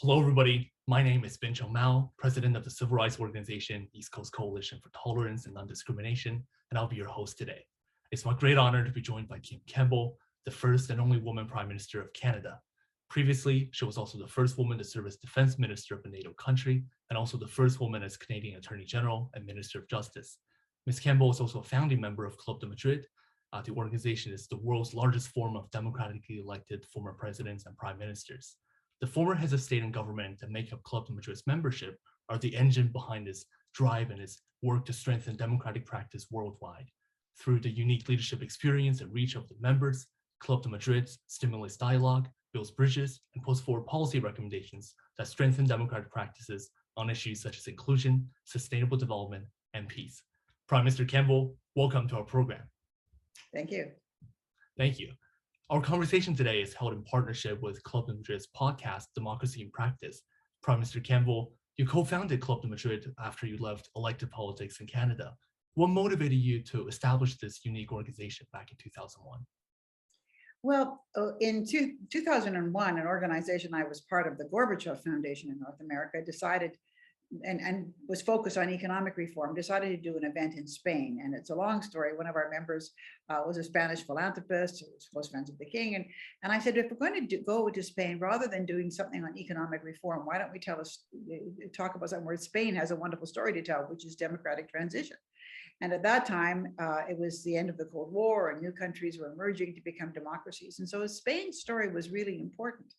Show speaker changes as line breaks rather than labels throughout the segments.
Hello, everybody. My name is Bincheng, president of the civil rights organization East Coast Coalition for Tolerance and Non-Discrimination, and I'll be your host today. It's my great honor to be joined by Kim Campbell, the first and only woman Prime Minister of Canada. Previously, she was also the first woman to serve as Defense Minister of a NATO country, and also the first woman as Canadian Attorney General and Minister of Justice. Ms. Campbell is also a founding member of Club de Madrid. The organization is the world's largest form of democratically elected former presidents and prime ministers. The former heads of state and government that make up Club de Madrid's membership are the engine behind its drive and its work to strengthen democratic practice worldwide. Through the unique leadership experience and reach of the members, Club de Madrid stimulates dialogue, builds bridges, and puts forward policy recommendations that strengthen democratic practices on issues such as inclusion, sustainable development, and peace. Prime Minister Campbell, welcome to our program.
Thank you.
Thank you. Our conversation today is held in partnership with Club de Madrid's podcast, Democracy in Practice. Prime Minister Campbell, you co-founded Club de Madrid after you left elected politics in Canada. What motivated you to establish this unique organization back in 2001?
Well, in 2001, an organization I was part of, the Gorbachev Foundation in North America, decided and was focused on economic reform, decided to do an event in Spain. And it's a long story. One of our members was a Spanish philanthropist, who was close friends with the king. And I said, if we're going to go to Spain, rather than doing something on economic reform, why don't we talk about something where Spain has a wonderful story to tell, which is democratic transition. And at that time, it was the end of the Cold War, and new countries were emerging to become democracies. And so Spain's story was really important.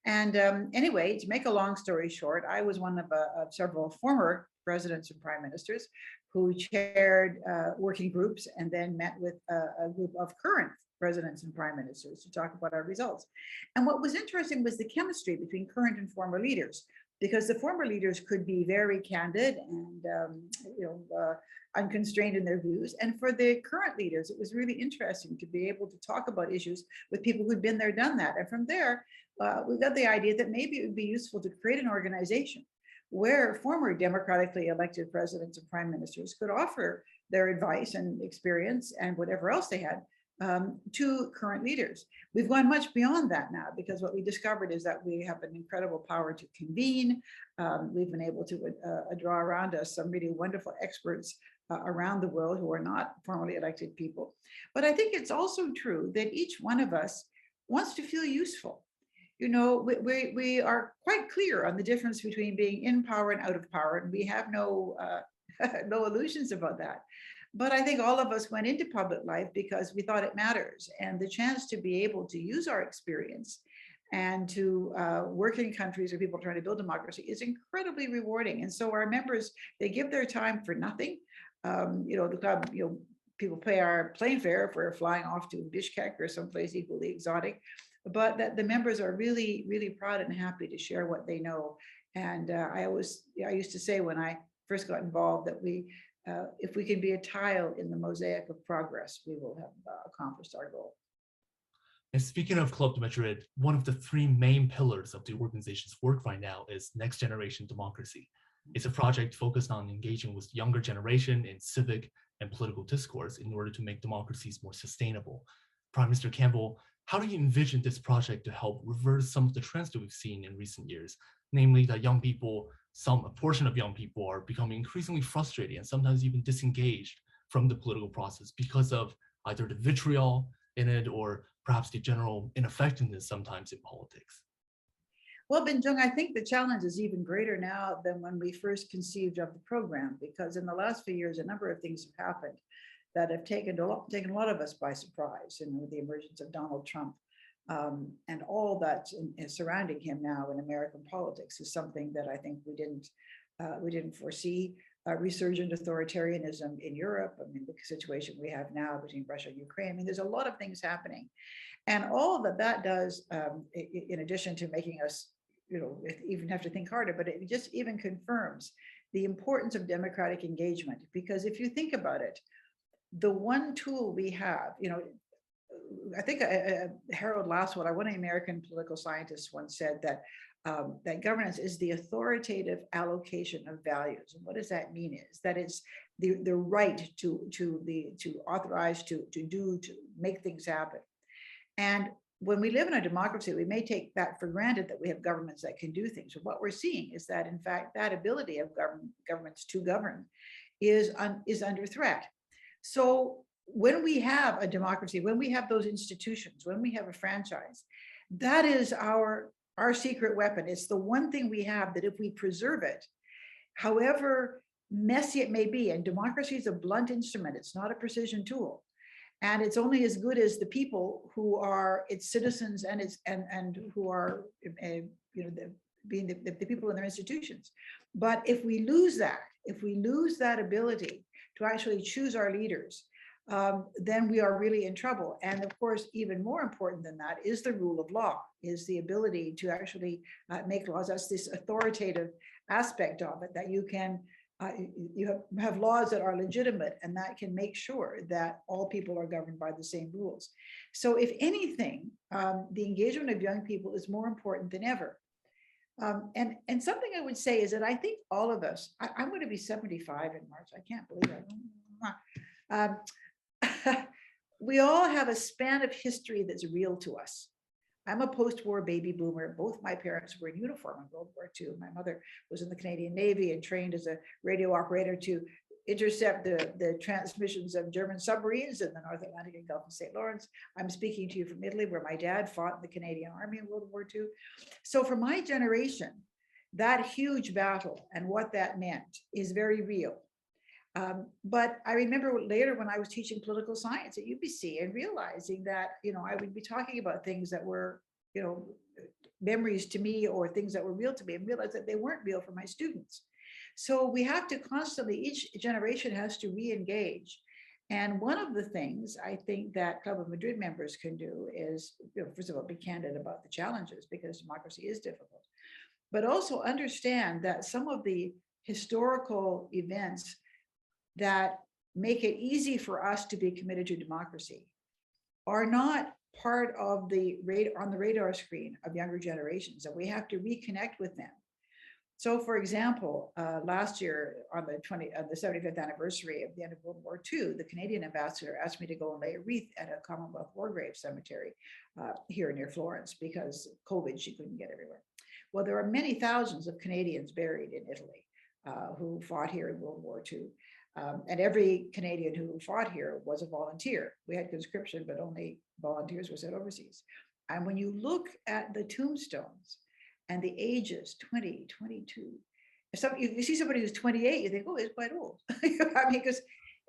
And anyway, to make a long story short, I was one of several former presidents and prime ministers who chaired working groups and then met with a group of current presidents and prime ministers to talk about our results. And what was interesting was the chemistry between current and former leaders, because the former leaders could be very candid and unconstrained in their views. And for the current leaders, it was really interesting to be able to talk about issues with people who'd been there, done that. And from there, we got the idea that maybe it would be useful to create an organization where former democratically elected presidents and prime ministers could offer their advice and experience and whatever else they had to current leaders. We've gone much beyond that now, because what we discovered is that we have an incredible power to convene. We've been able to draw around us some really wonderful experts around the world who are not formally elected people. But I think it's also true that each one of us wants to feel useful. You know, we are quite clear on the difference between being in power and out of power, and we have no illusions about that. But I think all of us went into public life because we thought it matters, and the chance to be able to use our experience and to work in countries where people are trying to build democracy is incredibly rewarding. And so our members, they give their time for nothing. The club, people pay our plane fare if we're flying off to Bincheng or someplace equally exotic, but that the members are really, really proud and happy to share what they know. And I used to say when I first got involved that if we can be a tile in the mosaic of progress, we will have accomplished our goal.
And speaking of Club de Madrid, one of the three main pillars of the organization's work right now is Next Generation Democracy. It's a project focused on engaging with younger generation in civic and political discourse in order to make democracies more sustainable. Prime Minister Campbell, how do you envision this project to help reverse some of the trends that we've seen in recent years, namely that young people, a portion of young people are becoming increasingly frustrated and sometimes even disengaged from the political process because of either the vitriol in it or perhaps the general ineffectiveness sometimes in politics?
Well, Bincheng, I think the challenge is even greater now than when we first conceived of the program, because in the last few years, a number of things have happened that have taken a lot of us by surprise. And the emergence of Donald Trump and all that is surrounding him now in American politics is something that I think we didn't foresee. Resurgent authoritarianism in Europe. I mean, the situation we have now between Russia and Ukraine. I mean, there's a lot of things happening, and all that does, in addition to making us, even have to think harder, but it just even confirms the importance of democratic engagement. Because if you think about it, the one tool we have, I think Harold Lasswell, one of the American political scientists, once said that that governance is the authoritative allocation of values. And what does that mean? Is that it's the right to authorize, to make things happen. And when we live in a democracy, we may take that for granted that we have governments that can do things. But what we're seeing is that, in fact, that ability of governments to govern is under threat. So when we have a democracy, when we have those institutions, when we have a franchise, that is our secret weapon. It's the one thing we have that if we preserve it, however messy it may be, and democracy is a blunt instrument, it's not a precision tool. And it's only as good as the people who are its citizens and who are, being the people in their institutions. But if we lose that ability to actually choose our leaders, then we are really in trouble. And of course, even more important than that is the rule of law, is the ability to actually make laws. That's this authoritative aspect of it, that you can you have laws that are legitimate and that can make sure that all people are governed by the same rules. So if anything, the engagement of young people is more important than ever. And something I would say is that I think all of us, I'm going to be 75 in March. I can't believe it. We all have a span of history that's real to us. I'm a post-war baby boomer. Both my parents were in uniform in World War II. My mother was in the Canadian Navy and trained as a radio operator to intercept the transmissions of German submarines in the North Atlantic and Gulf of St. Lawrence. I'm speaking to you from Italy, where my dad fought in the Canadian Army in World War II. So for my generation, that huge battle and what that meant is very real. But I remember later when I was teaching political science at UBC and realizing that, I would be talking about things that were, memories to me or things that were real to me, and realized that they weren't real for my students. So we have to constantly, each generation has to re-engage. And one of the things I think that Club of Madrid members can do is, first of all, be candid about the challenges, because democracy is difficult, but also understand that some of the historical events that make it easy for us to be committed to democracy are not part of on the radar screen of younger generations, and we have to reconnect with them. So for example, last year on the 75th anniversary of the end of World War II, the Canadian ambassador asked me to go and lay a wreath at a Commonwealth War Grave cemetery here near Florence, because COVID, she couldn't get everywhere. Well, there are many thousands of Canadians buried in Italy who fought here in World War II. And every Canadian who fought here was a volunteer. We had conscription, but only volunteers were sent overseas. And when you look at the tombstones and the ages, 20, 22, you see somebody who's 28, you think, oh, he's quite old. I mean,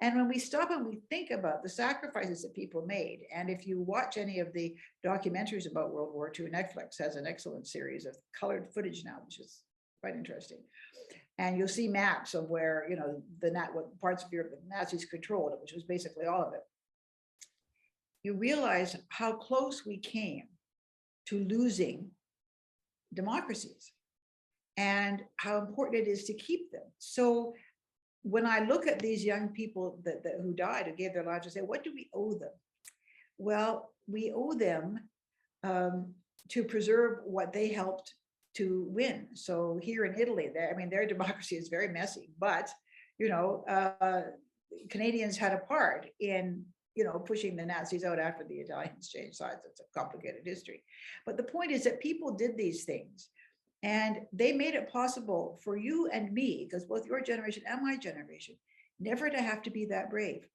and when we stop and we think about the sacrifices that people made, and if you watch any of the documentaries about World War II, Netflix has an excellent series of colored footage now, which is quite interesting. And you'll see maps of where, what parts of Europe the Nazis controlled, which was basically all of it. You realize how close we came to losing democracies and how important it is to keep them. So when I look at these young people who died, who gave their lives, I say, what do we owe them? Well, we owe them to preserve what they helped to win. So here in Italy, their democracy is very messy, but Canadians had a part in pushing the Nazis out after the Italians changed sides. It's a complicated history, but the point is that people did these things, and they made it possible for you and me, because both your generation and my generation, never to have to be that brave.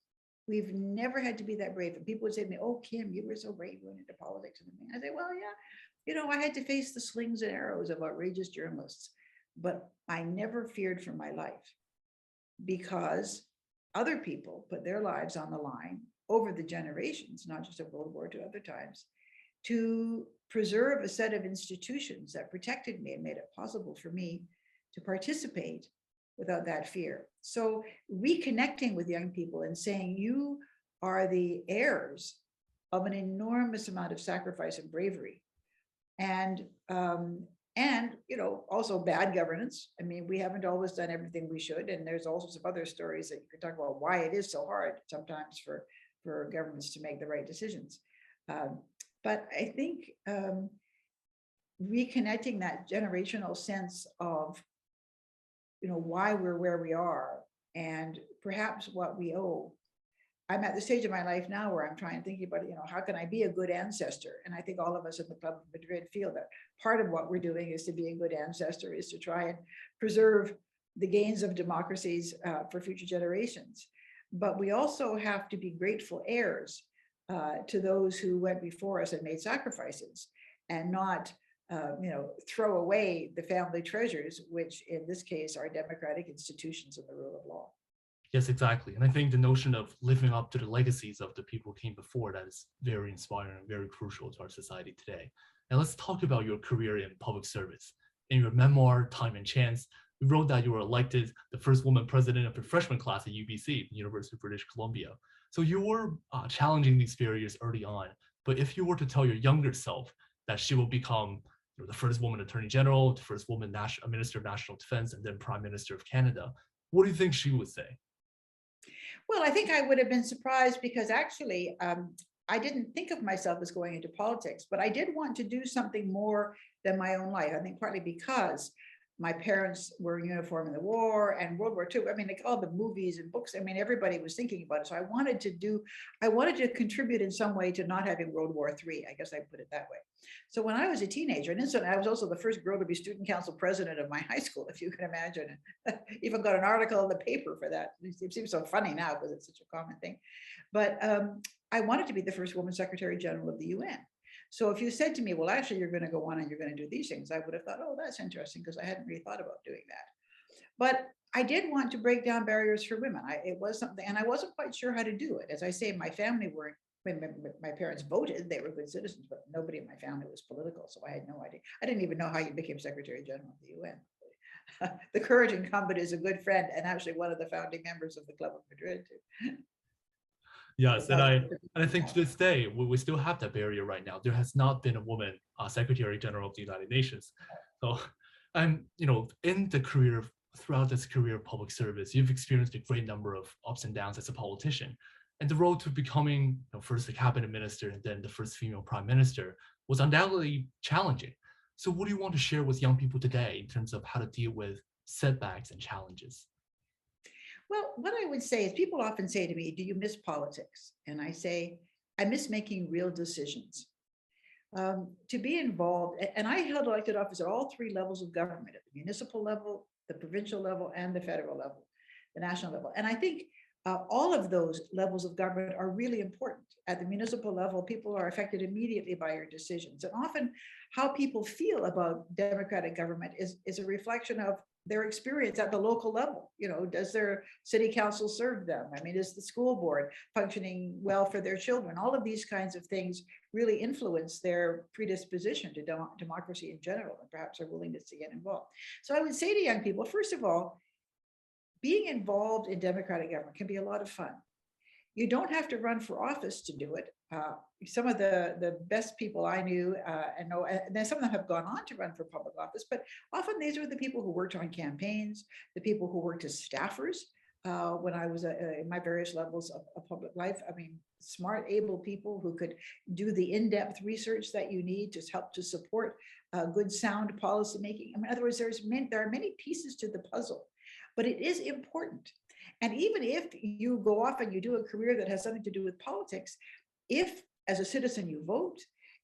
We've never had to be that brave. And people would say to me, "Oh, Kim, you were so brave going into politics." And I say, "Well, yeah. I had to face the slings and arrows of outrageous journalists, but I never feared for my life, because other people put their lives on the line over the generations, not just of World War II, other times, to preserve a set of institutions that protected me and made it possible for me to participate without that fear." So reconnecting with young people and saying, you are the heirs of an enormous amount of sacrifice and bravery. And also bad governance. We haven't always done everything we should, and there's all sorts of other stories that you could talk about why it is so hard sometimes for governments to make the right decisions. But I think reconnecting that generational sense of why we're where we are, and perhaps what we owe, I'm at the stage of my life now where I'm thinking about, how can I be a good ancestor? And I think all of us in the Club of Madrid feel that part of what we're doing is to be a good ancestor, is to try and preserve the gains of democracies for future generations. But we also have to be grateful heirs to those who went before us and made sacrifices, and not throw away the family treasures, which in this case are democratic institutions and the rule of law.
Yes, exactly. And I think the notion of living up to the legacies of the people who came before, that is very inspiring and very crucial to our society today. And let's talk about your career in public service. In your memoir, Time and Chance, you wrote that you were elected the first woman president of the freshman class at UBC, the University of British Columbia. So you were challenging these barriers early on. But if you were to tell your younger self that she will become the first woman attorney general, the first woman minister of national defense, and then prime minister of Canada, what do you think she would say?
Well, I think I would have been surprised, because actually I didn't think of myself as going into politics, but I did want to do something more than my own life. I think partly because my parents were in uniform in the war and World War II. I mean, like all the movies and books, I mean, everybody was thinking about it. So I wanted to contribute in some way to not having World War III, I guess I put it that way. So when I was a teenager, and incidentally, I was also the first girl to be student council president of my high school, if you can imagine. Even got an article in the paper for that. It seems so funny now because it's such a common thing. But I wanted to be the first woman secretary general of the UN. So if you said to me, well, actually, you're going to go on and you're going to do these things, I would have thought, oh, that's interesting, because I hadn't really thought about doing that. But I did want to break down barriers for women. It was something, and I wasn't quite sure how to do it. As I say, my family weren't, when my parents voted, they were good citizens, but nobody in my family was political. So I had no idea. I didn't even know how you became Secretary General of the UN. The current incumbent is a good friend and actually one of the founding members of the Club of Madrid too.
Yes, and I think to this day, we still have that barrier right now. There has not been a woman Secretary General of the United Nations. So, and in the career, throughout this career of public service, you've experienced a great number of ups and downs as a politician. And the road to becoming first the cabinet minister and then the first female prime minister was undoubtedly challenging. So what do you want to share with young people today in terms of how to deal with setbacks and challenges?
Well, what I would say is, people often say to me, do you miss politics? And I say, I miss making real decisions. To be involved, and I held elected office at all three levels of government, at the municipal level, the provincial level, and the federal level, the national level. And I think all of those levels of government are really important. At the municipal level, people are affected immediately by your decisions. And often how people feel about democratic government is a reflection of their experience at the local level. Does their city council serve them? I mean, is the school board functioning well for their children? All of these kinds of things really influence their predisposition to democracy in general, and perhaps their willingness to get involved. So I would say to young people, first of all, being involved in democratic government can be a lot of fun. You don't have to run for office to do it. Some of the best people I knew and know, and then some of them have gone on to run for public office, but often these are the people who worked on campaigns, the people who worked as staffers when I was in my various levels of public life. I mean, smart, able people who could do the in-depth research that you need to help to support good, sound policy making. I mean, in other words, there are many pieces to the puzzle, but it is important. And even if you go off and you do a career that has something to do with politics, if as a citizen you vote,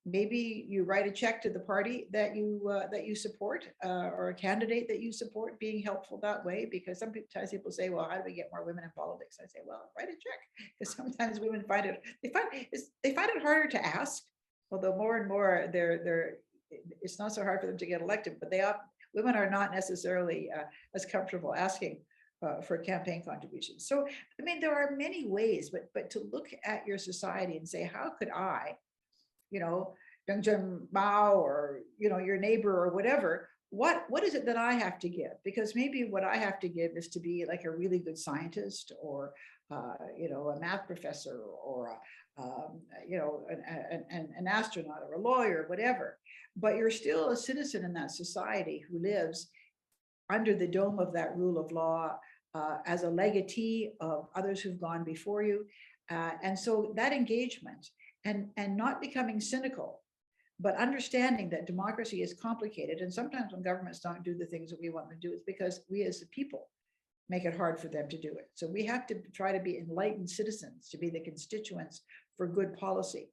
maybe you write a check to the party that you support, or a candidate that you support, being helpful that way. Because sometimes people say, well, how do we get more women in politics? I say, well, write a check, because sometimes women find it harder to ask, although more and more it's not so hard for them to get elected, but women are not necessarily as comfortable asking for campaign contributions. So, I mean, there are many ways, but to look at your society and say, how could I, Bincheng Mao, or, your neighbor or whatever, what is it that I have to give? Because maybe what I have to give is to be like a really good scientist, or, a math professor, or, an astronaut, or a lawyer, whatever. But you're still a citizen in that society who lives under the dome of that rule of law, as a legatee of others who've gone before you. And so that engagement and not becoming cynical, but understanding that democracy is complicated. And sometimes when governments don't do the things that we want them to do, it's because we as the people make it hard for them to do it. So we have to try to be enlightened citizens, to be the constituents for good policy.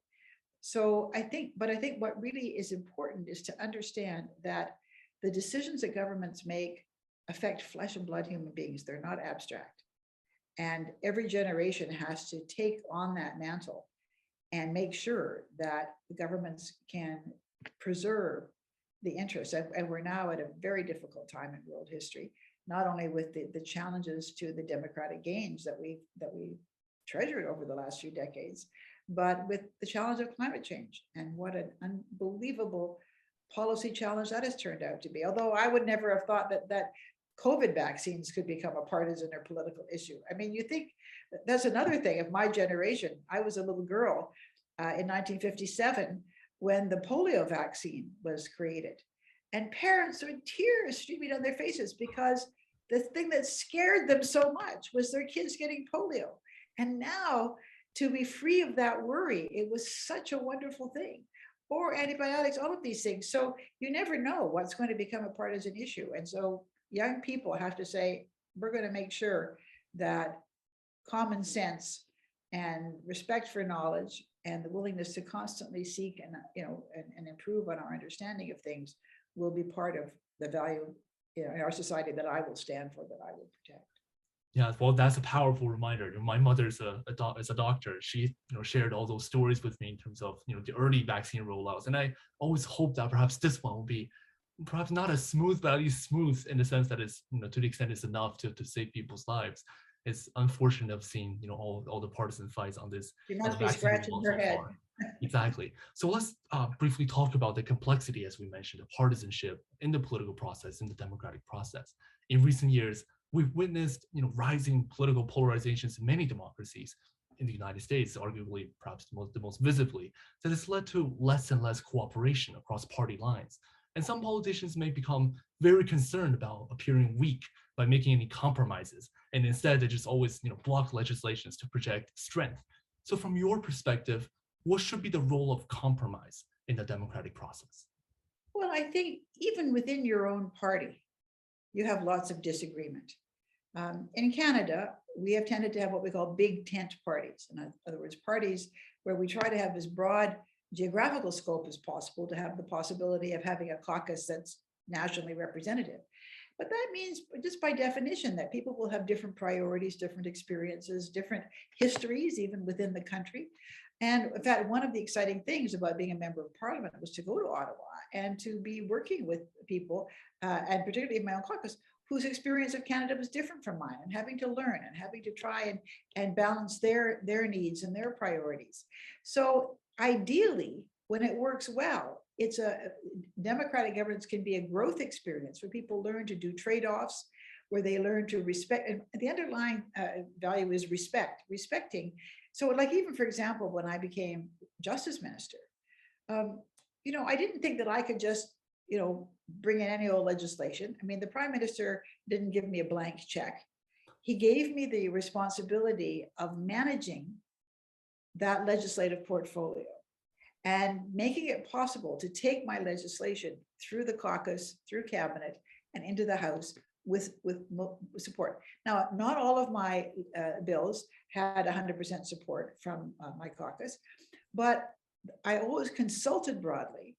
So I think what really is important is to understand that the decisions that governments make affect flesh and blood human beings. They're not abstract. And every generation has to take on that mantle and make sure that the governments can preserve the interests. And we're now at a very difficult time in world history, not only with the challenges to the democratic gains that we treasured over the last few decades, but with the challenge of climate change and what an unbelievable policy challenge that has turned out to be. Although I would never have thought that COVID vaccines could become a partisan or political issue. I mean, you think that's another thing of my generation. I was a little girl in 1957 when the polio vaccine was created, and parents with tears streaming down their faces because the thing that scared them so much was their kids getting polio. And now to be free of that worry, it was such a wonderful thing. Or antibiotics, all of these things. So you never know what's going to become a partisan issue. And so young people have to say, we're going to make sure that common sense and respect for knowledge and the willingness to constantly seek and improve on our understanding of things will be part of the value in our society that I will stand for, that I will protect.
Yeah, well, that's a powerful reminder. My mother is a doctor. She shared all those stories with me in terms of the early vaccine rollouts, and I always hope that perhaps this one will be perhaps not as smooth, but at least smooth in the sense that it's to the extent it's enough to save people's lives. It's unfortunate of seeing all the partisan fights on this.
You must be scratching your head.
Exactly. So let's briefly talk about the complexity, as we mentioned, of partisanship in the political process, in the democratic process. In recent years, we've witnessed rising political polarizations in many democracies. In the United States, arguably perhaps the most visibly, that has led to less and less cooperation across party lines. And some politicians may become very concerned about appearing weak by making any compromises, and instead they just always block legislations to project strength. So from your perspective, what should be the role of compromise in the democratic process?
Well, I think even within your own party, you have lots of disagreement. In Canada, we have tended to have what we call big tent parties. In other words, parties where we try to have as broad geographical scope as possible to have the possibility of having a caucus that's nationally representative. But that means, just by definition, that people will have different priorities, different experiences, different histories, even within the country. And in fact, one of the exciting things about being a member of parliament was to go to Ottawa and to be working with people, and particularly in my own caucus, whose experience of Canada was different from mine, and having to learn and having to try and balance their needs and their priorities. So ideally, when it works well, it's democratic governance can be a growth experience where people learn to do trade-offs, where they learn to respect, and the underlying value is respecting. So like, even for example, when I became justice minister, I didn't think that I could just, bring in any old legislation. I mean, the prime minister didn't give me a blank check. He gave me the responsibility of managing that legislative portfolio and making it possible to take my legislation through the caucus, through cabinet, and into the House with support. Now, not all of my bills had 100% support from my caucus, but I always consulted broadly,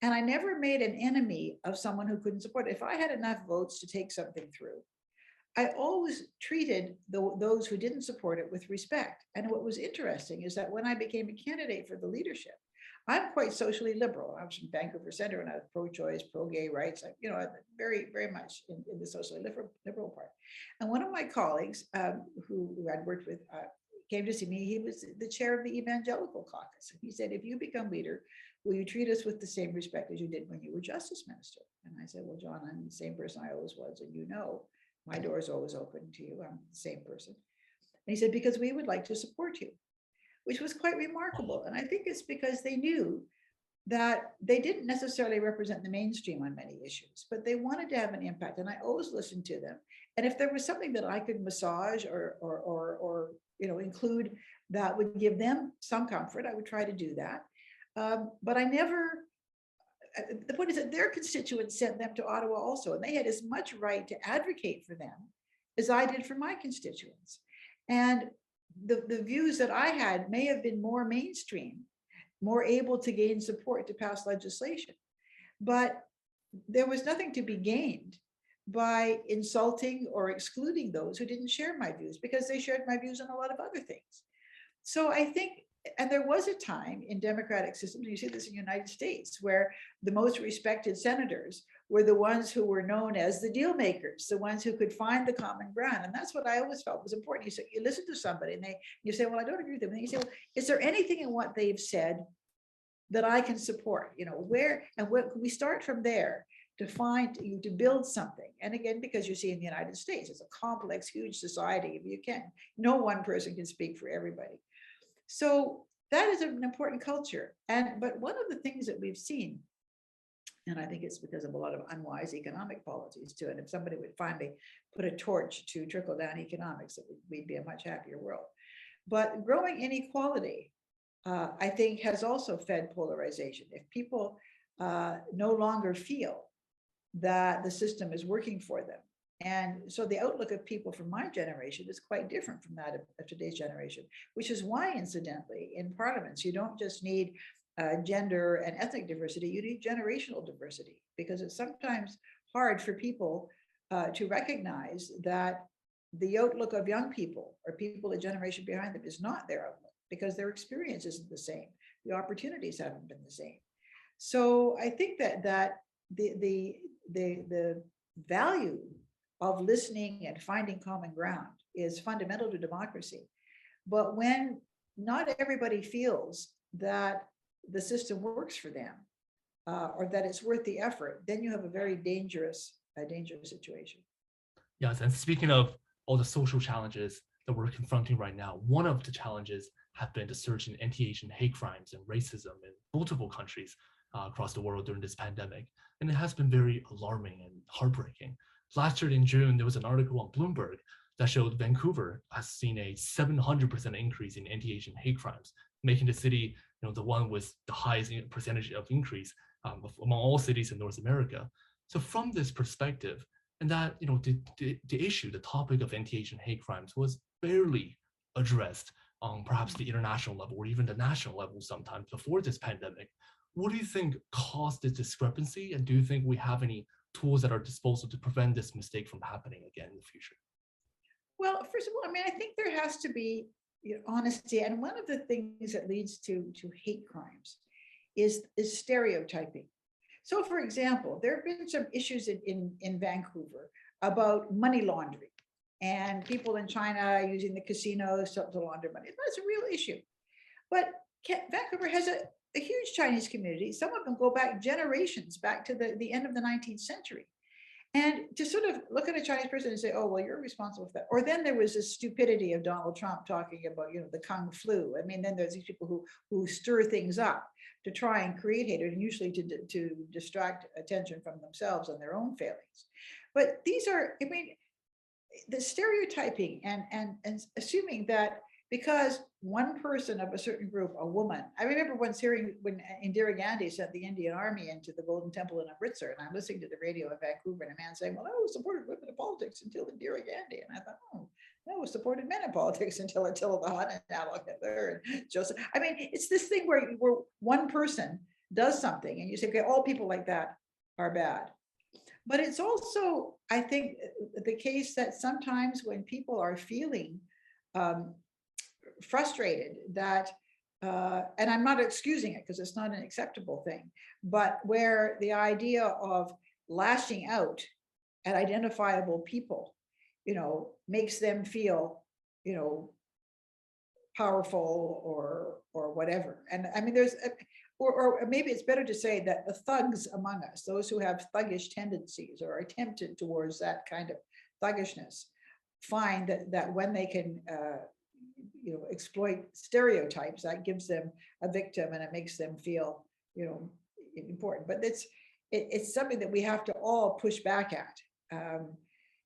and I never made an enemy of someone who couldn't support it. If I had enough votes to take something through, I always treated those who didn't support it with respect. And what was interesting is that when I became a candidate for the leadership, I'm quite socially liberal. I was from Vancouver Centre, and I was pro-choice, pro-gay rights, very, very much in the socially liberal part. And one of my colleagues who I'd worked with came to see me. He was the chair of the Evangelical Caucus. He said, if you become leader, will you treat us with the same respect as you did when you were justice minister? And I said, well, John, I'm the same person I always was, and my door is always open to you. I'm the same person. And he said, because we would like to support you, which was quite remarkable. And I think it's because they knew that they didn't necessarily represent the mainstream on many issues, but they wanted to have an impact. And I always listened to them. And if there was something that I could massage or include that would give them some comfort, I would try to do that. But I never, the point is that their constituents sent them to Ottawa also, and they had as much right to advocate for them as I did for my constituents. And the views that I had may have been more mainstream, more able to gain support to pass legislation. But there was nothing to be gained by insulting or excluding those who didn't share my views, because they shared my views on a lot of other things. So I think, and there was a time in democratic systems, you see this in the United States, where the most respected senators were the ones who were known as the deal makers, the ones who could find the common ground. And that's what I always felt was important. You say, you listen to somebody and you say, well, I don't agree with them. And you say, well, is there anything in what they've said that I can support? Where, and what we start from there to find, to build something. And again, because you see in the United States, it's a complex, huge society. No one person can speak for everybody. So that is an important culture. But one of the things that we've seen, and I think it's because of a lot of unwise economic policies too, and if somebody would finally put a torch to trickle down economics, we'd be a much happier world. But growing inequality, I think, has also fed polarization. If people no longer feel that the system is working for them, and so the outlook of people from my generation is quite different from that of today's generation, which is why, incidentally, in parliaments, you don't just need gender and ethnic diversity, you need generational diversity, because it's sometimes hard for people to recognize that the outlook of young people or people a generation behind them is not their outlook, because their experience isn't the same. The opportunities haven't been the same. So I think that the value of listening and finding common ground is fundamental to democracy. But when not everybody feels that the system works for them or that it's worth the effort, then you have a very dangerous situation.
Yes, and speaking of all the social challenges that we're confronting right now, one of the challenges have been the surge in anti-Asian hate crimes and racism in multiple countries across the world during this pandemic. And it has been very alarming and heartbreaking. Last year in June, there was an article on Bloomberg that showed Vancouver has seen a 700% increase in anti-Asian hate crimes, making the city, the one with the highest percentage of increase among all cities in North America. So from this perspective, and that the issue, the topic of anti-Asian hate crimes was barely addressed on perhaps the international level or even the national level sometimes before this pandemic. What do you think caused this discrepancy? And do you think we have any tools at our disposal to prevent this mistake from happening again in the future?
Well, first of all, I think there has to be honesty. And one of the things that leads to hate crimes is stereotyping. So for example, there have been some issues in Vancouver about money laundering and people in China using the casinos to launder money. That's a real issue. But Vancouver has a huge Chinese community. Some of them go back generations, back to the end of the 19th century. And to sort of look at a Chinese person and say, oh, well, you're responsible for that. Or then there was this stupidity of Donald Trump talking about, the Kung flu. Then there's these people who stir things up to try and create hatred, and usually to distract attention from themselves and their own failings. But these are, the stereotyping and assuming that because one person of a certain group, a woman, I remember once hearing when Indira Gandhi sent the Indian Army into the Golden Temple in Amritsar, and I'm listening to the radio in Vancouver, and a man saying, well, I was supported women in politics until Indira Gandhi. And I thought, oh, I was supported men in politics until Attila the Hun and Adolf Hitler and Joseph. It's this thing where one person does something and you say, okay, all people like that are bad. But it's also, I think, the case that sometimes when people are feeling frustrated that, and I'm not excusing it because it's not an acceptable thing, but where the idea of lashing out at identifiable people, makes them feel, powerful or whatever. And there's, or maybe it's better to say that the thugs among us, those who have thuggish tendencies or are tempted towards that kind of thuggishness, find that when they can exploit stereotypes, that gives them a victim and it makes them feel important. But it's something that we have to all push back at,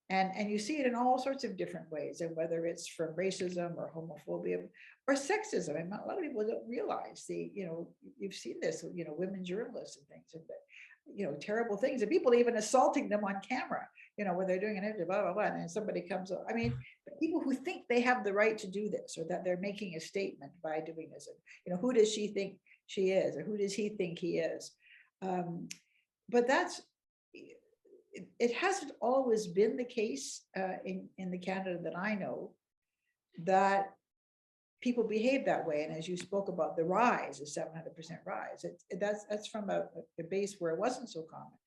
and you see it in all sorts of different ways, and whether it's from racism or homophobia or sexism. A lot of people don't realize you've seen this, women journalists and things, terrible things, and people even assaulting them on camera, when they're doing an interview, blah, blah, blah, and then somebody comes up. I mean, people who think they have the right to do this, or that they're making a statement by doing this, and, who does she think she is, or who does he think he is? But it hasn't always been the case in the Canada that I know, that people behave that way. And as you spoke about the rise, the 700% rise, that's from a base where it wasn't so common.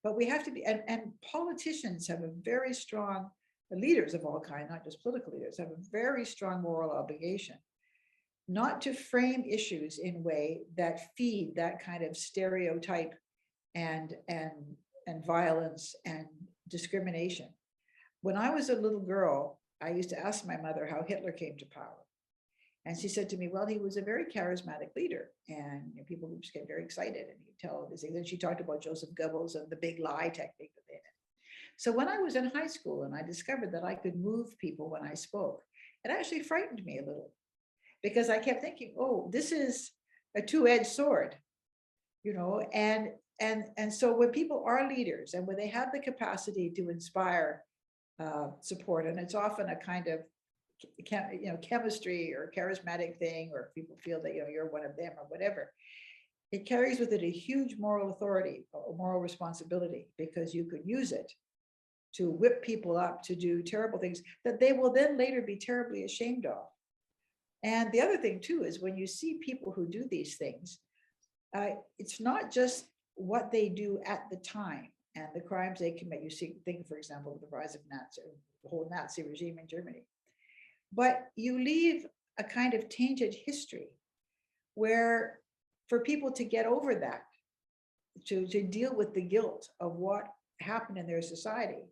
But we have to be, and politicians have a very strong, leaders of all kinds, not just political leaders, have a very strong moral obligation not to frame issues in a way that feed that kind of stereotype and violence and discrimination. When I was a little girl, I used to ask my mother how Hitler came to power. And she said to me, well, he was a very charismatic leader, and people would just get very excited, and he'd tell these things. And she talked about Joseph Goebbels and the big lie technique that they did. So when I was in high school and I discovered that I could move people when I spoke, it actually frightened me a little, because I kept thinking, oh, this is a two-edged sword, and so when people are leaders and when they have the capacity to inspire support, and it's often a kind of chemistry or charismatic thing, or people feel that you're one of them or whatever, it carries with it a huge moral authority, or moral responsibility, because you could use it to whip people up to do terrible things that they will then later be terribly ashamed of. And the other thing too is when you see people who do these things, it's not just what they do at the time and the crimes they commit. You see, think, for example, of the rise of the whole Nazi regime in Germany. But you leave a kind of tainted history where, for people to get over that, to deal with the guilt of what happened in their society,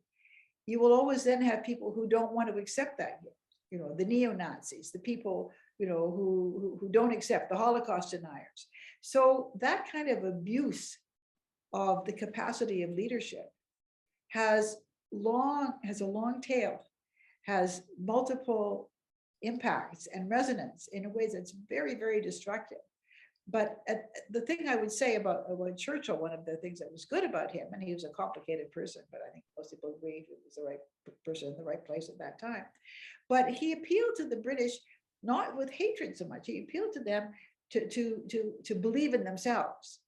you will always then have people who don't want to accept that guilt. The neo-Nazis, the people, who don't accept, the Holocaust deniers. So that kind of abuse of the capacity of leadership has a long tail, has multiple impacts and resonance in a way that's very, very destructive. But the thing I would say about Churchill, one of the things that was good about him, and he was a complicated person, but I think most people agree he was the right person in the right place at that time. But he appealed to the British not with hatred so much. He appealed to them to believe in themselves,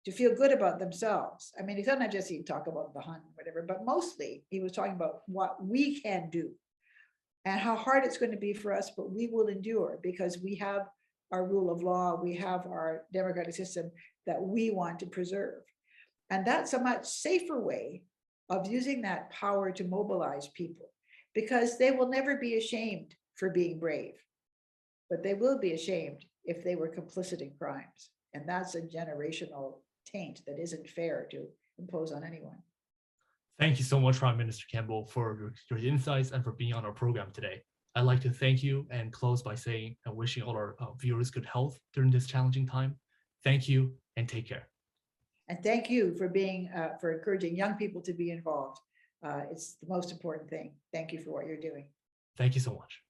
to feel good about themselves. I mean, he sometimes just he'd talk about the Hun, whatever, but mostly he was talking about what we can do and how hard it's going to be for us, but we will endure because we have our rule of law, we have our democratic system that we want to preserve. And that's a much safer way of using that power to mobilize people, because they will never be ashamed for being brave, but they will be ashamed if they were complicit in crimes. And that's a generational taint that isn't fair to impose on anyone.
Thank you so much, Prime Minister Campbell, for your insights and for being on our program today. I'd like to thank you and close by saying and wishing all our viewers good health during this challenging time. Thank you and take care.
And thank you for for encouraging young people to be involved. It's the most important thing. Thank you for what you're doing.
Thank you so much.